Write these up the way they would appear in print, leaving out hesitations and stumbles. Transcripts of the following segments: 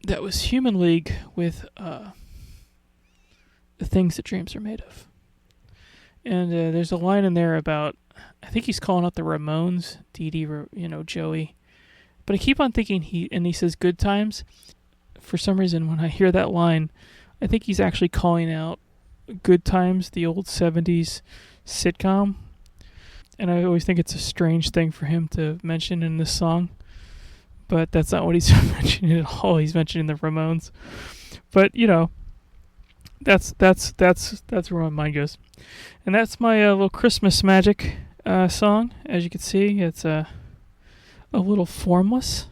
that was Human League with the things that dreams are made of. And there's a line in there about, I think he's calling out the Ramones, Dee Dee, Joey. But I keep on thinking he says good times. For some reason, when I hear that line, I think he's actually calling out Good Times, the old 70s sitcom. And I always think it's a strange thing for him to mention in this song. But that's not what he's mentioning at all. He's mentioning the Ramones. But, that's where my mind goes. And that's my little Christmas magic song. As you can see, it's a little formless.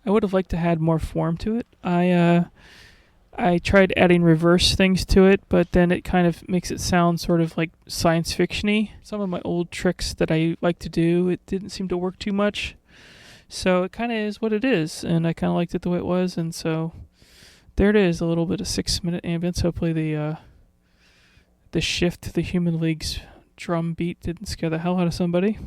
I would have liked to add more form to it. I tried adding reverse things to it, but then it kind of makes it sound sort of like science fiction-y. Some of my old tricks that I like to do, it didn't seem to work too much. So it kind of is what it is, and I kind of liked it the way it was, and so there it is, a little bit of 6-minute ambience. Hopefully the shift to the Human League's drum beat didn't scare the hell out of somebody.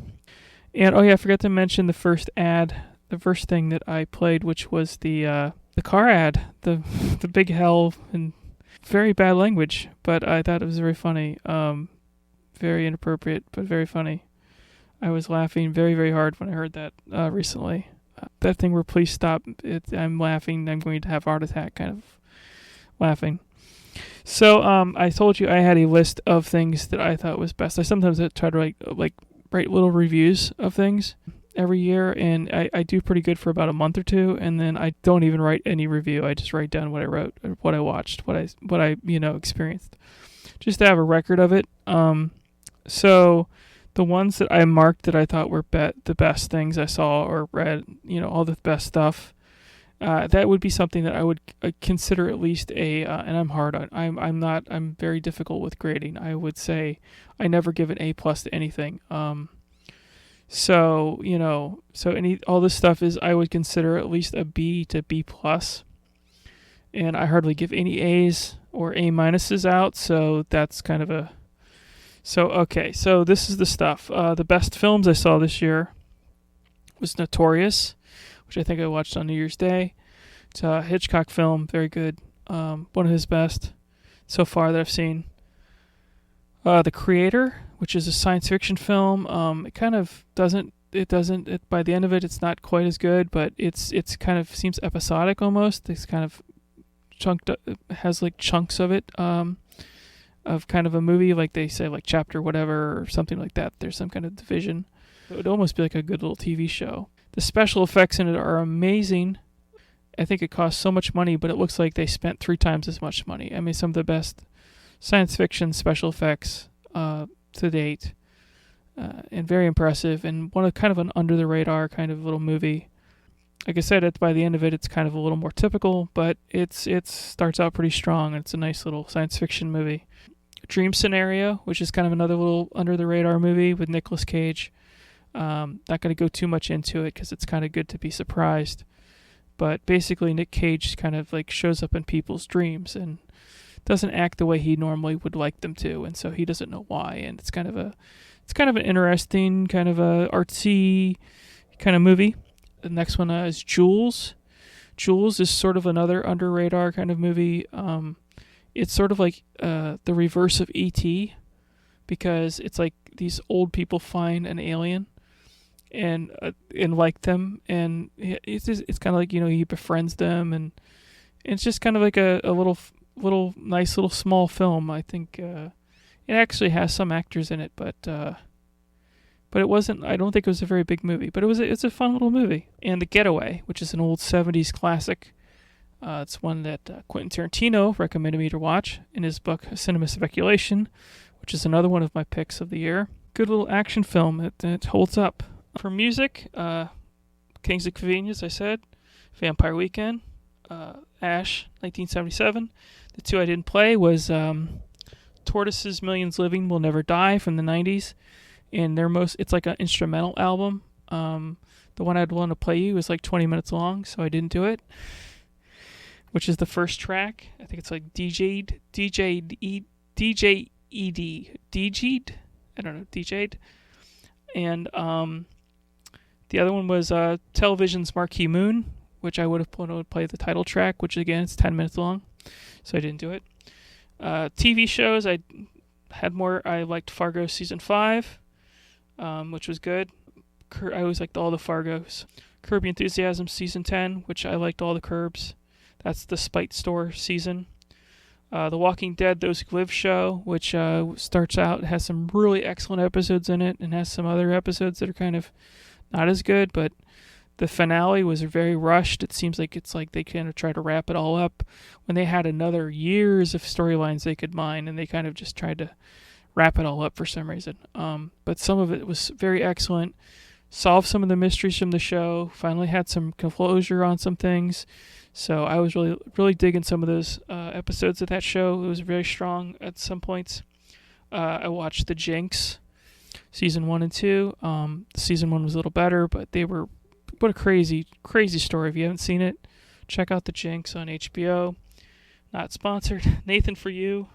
And I forgot to mention the first thing that I played, which was the car ad, the big hell and very bad language, but I thought it was very funny. Very inappropriate, but very funny. I was laughing very, very hard when I heard that recently. That thing where please stop, I'm laughing, I'm going to have a heart attack kind of laughing. So I told you I had a list of things that I thought was best. I sometimes try to write little reviews of things every year, and I do pretty good for about a month or two, and then I don't even write any review. I just write down what I wrote, what I watched, what I experienced, just to have a record of it. So the ones that I marked that I thought were the best things I saw or read, all the best stuff, that would be something that I would consider at least and I'm hard on. I'm very difficult with grading. I would say I never give an A+ to anything. So all this stuff is I would consider at least a B to B+. And I hardly give any A's or A- out, so that's kind of a... So this is the stuff. The best films I saw this year was Notorious, which I think I watched on New Year's Day. It's a Hitchcock film, very good. One of his best so far that I've seen. The Creator, which is a science fiction film. It kind of doesn't. By the end of it, it's not quite as good, but it's kind of seems episodic almost. It's kind of has like chunks of it. Of kind of a movie, like they say, like chapter whatever or something like that. There's some kind of division. It would almost be like a good little TV show. The special effects in it are amazing. I think it costs so much money, but it looks like they spent 3 times as much money. I mean, some of the best science fiction special effects to date, and very impressive, and kind of an under the radar kind of little movie. Like I said, by the end of it, it's kind of a little more typical, but it starts out pretty strong. It's a nice little science fiction movie. Dream Scenario, which is kind of another little under the radar movie with Nicolas Cage. Not going to go too much into it because it's kind of good to be surprised. But basically, Nick Cage kind of like shows up in people's dreams and doesn't act the way he normally would like them to, and so he doesn't know why. And it's kind of an interesting, kind of a artsy kind of movie. The next one is Jules. Jules is sort of another under radar kind of movie. It's sort of like the reverse of E.T. because it's like these old people find an alien and like them, and it's kind of like he befriends them, and it's just kind of like a little nice little small film. I think it actually has some actors in it, but it wasn't. I don't think it was a very big movie, but it's a fun little movie. And The Getaway, which is an old 70s classic. It's one that Quentin Tarantino recommended me to watch in his book Cinema Speculation, which is another one of my picks of the year. Good little action film. It holds up. For music, Kings of Convenience, I said. Vampire Weekend. Ash, 1977. The 2 I didn't play was Tortoises Millions Living Will Never Die from the 90s. And it's like an instrumental album. The one I'd want to play you was like 20 minutes long, so I didn't do it. Which is the first track. I think it's like DJ'd. I don't know, DJ'd. And the other one was Television's Marquee Moon, which I would have played the title track, which again is 10 minutes long, so I didn't do it. TV shows, I liked Fargo season 5, which was good. I always liked all the Fargos. Curb Your Enthusiasm season 10, which I liked all the Curbs. That's the Spite Store season. The Walking Dead Those Who Live show, which starts out, has some really excellent episodes in it, and has some other episodes that are kind of not as good, but the finale was very rushed. It seems like it's like they kind of try to wrap it all up when they had another years of storylines they could mine, and they kind of just tried to wrap it all up for some reason. But some of it was very excellent. Solved some of the mysteries from the show. Finally had some closure on some things. So I was really, really digging some of those episodes of that show. It was very strong at some points. I watched The Jinx, season 1 and 2. Season 1 was a little better, but what a crazy, crazy story. If you haven't seen it, check out The Jinx on HBO. Not sponsored. Nathan, for you.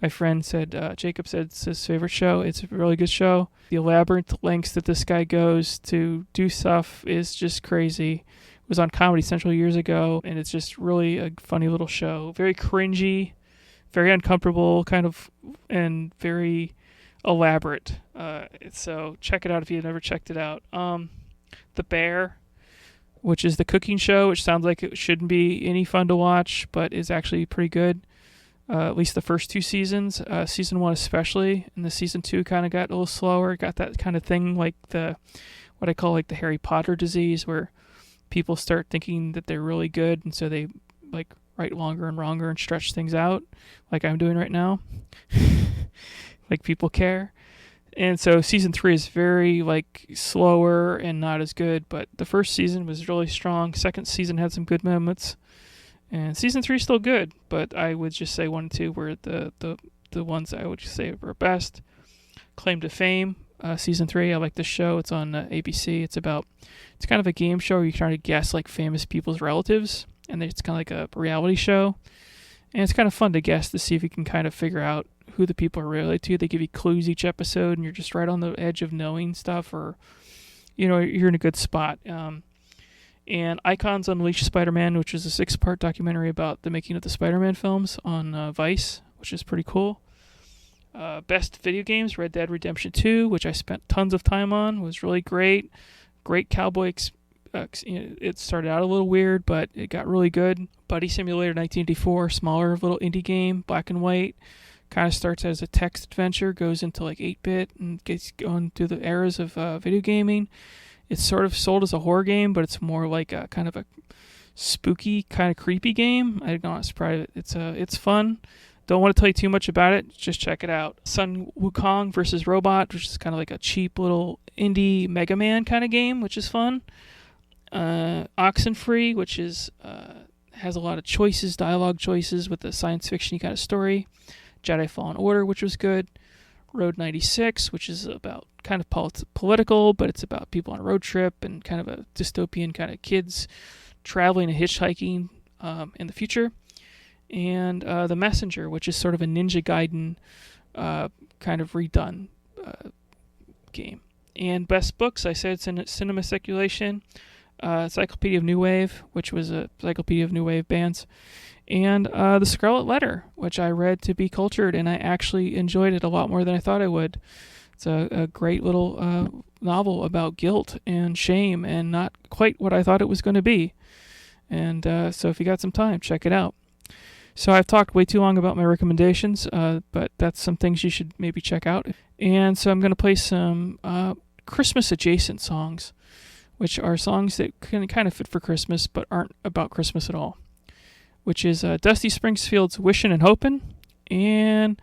My friend said, Jacob said it's his favorite show. It's a really good show. The elaborate lengths that this guy goes to do stuff is just crazy. It was on Comedy Central years ago, and it's just really a funny little show. Very cringy, very uncomfortable, and very elaborate. So check it out if you've never checked it out. The Bear, which is the cooking show, which sounds like it shouldn't be any fun to watch, but is actually pretty good. At least the first 2 seasons, season 1 especially, and the season 2 kind of got a little slower. Got that kind of thing like what I call like the Harry Potter disease, where people start thinking that they're really good, and so they like write longer and longer and stretch things out, like I'm doing right now. Like people care. And so season 3 is very like slower and not as good, but the first season was really strong. Second season had some good moments. And season 3 is still good, but I would just say 1 and 2 were the ones I would say were best. Claim to Fame, season 3. I like this show. It's on ABC. It's kind of a game show where you try to guess like famous people's relatives, and it's kind of like a reality show. And it's kind of fun to guess to see if you can kind of figure out who the people are related to. They give you clues each episode, and you're just right on the edge of knowing stuff, or you're in a good spot. And Icons Unleash Spider-Man, which is a 6-part documentary about the making of the Spider-Man films on Vice, which is pretty cool. Best video games, Red Dead Redemption 2, which I spent tons of time on, was really great. Great cowboy it started out a little weird, but it got really good. Buddy Simulator 1984, smaller little indie game, black and white. Kind of starts as a text adventure, goes into like 8-bit, and gets going through the eras of video gaming. It's sort of sold as a horror game, but it's more like a kind of a spooky, kind of creepy game. I'm not surprised. It's fun. Don't want to tell you too much about it. Just check it out. Sun Wukong vs. Robot, which is kind of like a cheap little indie Mega Man kind of game, which is fun. Oxenfree, which is has a lot of choices, dialogue choices with a science fiction kind of story. Jedi Fallen Order, which was good. Road 96, which is about kind of political, but it's about people on a road trip and kind of a dystopian kind of kids traveling and hitchhiking in the future. And The Messenger, which is sort of a Ninja Gaiden kind of redone game. And best books, I said it's in Cinema Circulation, Encyclopedia of New Wave, which was a Encyclopedia of New Wave bands, and The Scarlet Letter, which I read to be cultured, and I actually enjoyed it a lot more than I thought I would. It's a great little novel about guilt and shame, and not quite what I thought it was going to be. And so if you got some time, check it out. So I've talked way too long about my recommendations, but that's some things you should maybe check out. And so I'm going to play some Christmas-adjacent songs, which are songs that can kind of fit for Christmas, but aren't about Christmas at all, which is Dusty Springfield's Wishin' and Hopin', and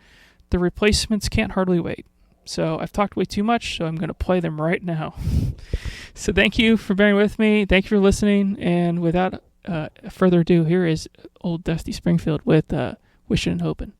The Replacements' Can't Hardly Wait. So I've talked way too much, so I'm going to play them right now. So thank you for bearing with me. Thank you for listening. And without further ado, here is old Dusty Springfield with Wishin' and Hopin'.